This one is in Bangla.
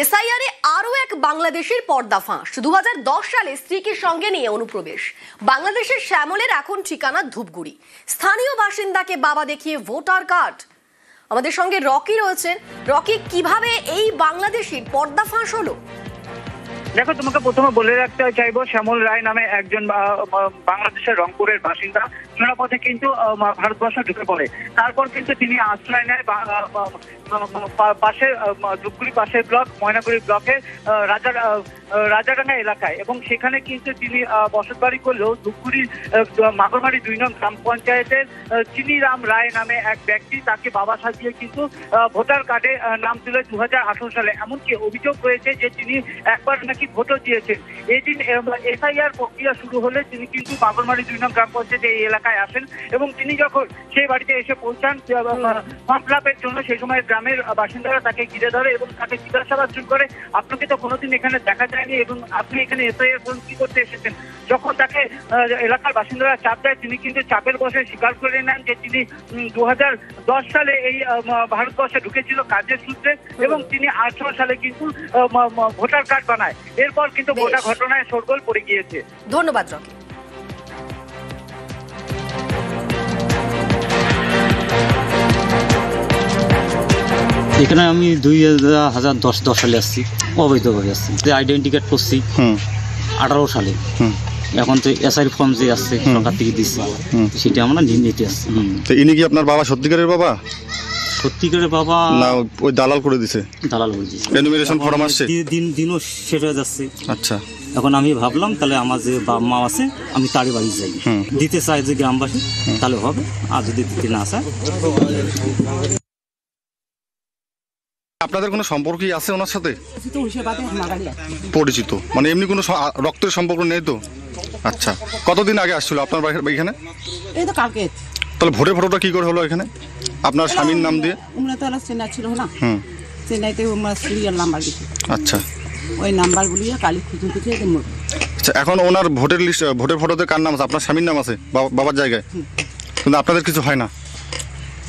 এসআইআরে আরও এক বাংলাদেশের পর্দা ফাঁস। 2010 সালে স্ত্রীকে সঙ্গে নিয়ে অনুপ্রবেশ। বাংলাদেশের শ্যামলের এখন ঠিকানা ধূপগুড়ি। স্থানীয় বাসিন্দাকে বাবা দেখিয়ে ভোটার কার্ড। আমাদের সঙ্গে রকি রয়েছেন। রকি, কিভাবে এই বাংলাদেশের পর্দা ফাঁস হলো? দেখো, তোমাকে প্রথমে বলে রাখতে চাইবো, শ্যামল রায় নামে একজন বাংলাদেশের রংপুরের বাসিন্দা চোরাপথে কিন্তু ভারতবর্ষ ঢুকে পড়ে। তারপর কিন্তু তিনি আশ্রয় নেয় পাশে ধূপগুড়ি পাশের ব্লক ময়নাগুড়ি ব্লকের রাজাডাঙ্গা এলাকায়, এবং সেখানে কিন্তু তিনি বসত বাড়ি করলেও ধূপগুড়ির মাগরমারি 2 নং গ্রাম পঞ্চায়েতের চিনিরাম রায় নামে এক ব্যক্তি তাকে বাবা সাজিয়ে কিন্তু ভোটার কার্ডে নাম তুলে 2018 সালে। এমনকি অভিযোগ রয়েছে যে তিনি একবার নাকি ভোটও দিয়েছেন। এই দিন এসআইআর প্রক্রিয়া শুরু হলে তিনি কিন্তু মাগরমারি 2 নং গ্রাম পঞ্চায়েতে এই এলাকায় আসেন, এবং তিনি যখন সেই বাড়িতে এসে পৌঁছান ফর্ম ফিল-আপের জন্য, সেই সময় গ্রামের বাসিন্দারা তাকে ঘিরে ধরে এবং তাকে জিজ্ঞাসাবাদ শুরু করে, আপনাকে তো কোনোদিন এখানে দেখা যায়নি এবং আপনি এখানে এসআইআর ফর্ম কি করতে এসেছেন। যখন তাকে এলাকার বাসিন্দারা চাপ দেয়, তিনি কিন্তু চাপের বসে স্বীকার করে নেন যে তিনি 2010 সালে এই ভারতবর্ষে ঢুকেছিল কাজের সূত্রে, এবং তিনি 18 সালে কিন্তু ভোটার কার্ড বানায়। এরপর কিন্তু গোটা ঘটনায় শোরগোল পড়ে গিয়েছে। ধন্যবাদ রকি। এখানে আমি 2010 সালে আসছি, অবৈধভাবে আসছি। আইডেন্টি কার্ড করছি 18 সালে। এখন তো এসআইআর ফর্ম যে আসছে সরকার থেকে দিচ্ছে, সেটা আমরা নিতে আসছি। তো ইনি কি আপনার বাবা, সত্যিকারের বাবা? সত্যিকারের বাবা না, ওই দালাল করে দিছে? দালাল করে দিছে। এনুমিনেশন ফর্ম আসছে, দিনও শেষ হয়ে যাচ্ছে। আচ্ছা, এখন আমি ভাবলাম তাহলে আমার যে বাবা মা আছে আমি তারই বাড়ি যাই, দিতে চাই যে গ্রামবাসী, তাহলে হবে। আর যদি দিতে না চায়। আপনাদের কোনো সম্পর্কই আছে ওনার সাথে? পরিচিত মানে এমনি কোনো রক্তের সম্পর্ক নেই তো? আচ্ছা, কতদিন আগে আসছিল আপনার এখানে? এই তো কালকে। তাহলে ভোটের ফটোটা কি করে হলো এখানে আপনার স্বামীর নাম দিয়ে? আমরা তো চেন্নাই ছিল না, চেন্নাইতে আমরা সিরিয়াল নাম্বার দিছি। আচ্ছা, ওই নাম্বারগুলি কালি খুঁজে খুঁজে। আচ্ছা, এখন ওনার ভোটের লিস্ট, ভোটের ফটোতে কার নাম আছে? আপনার স্বামীর নাম আছে বাবার জায়গায়, কিন্তু আপনাদের কিছু হয় না?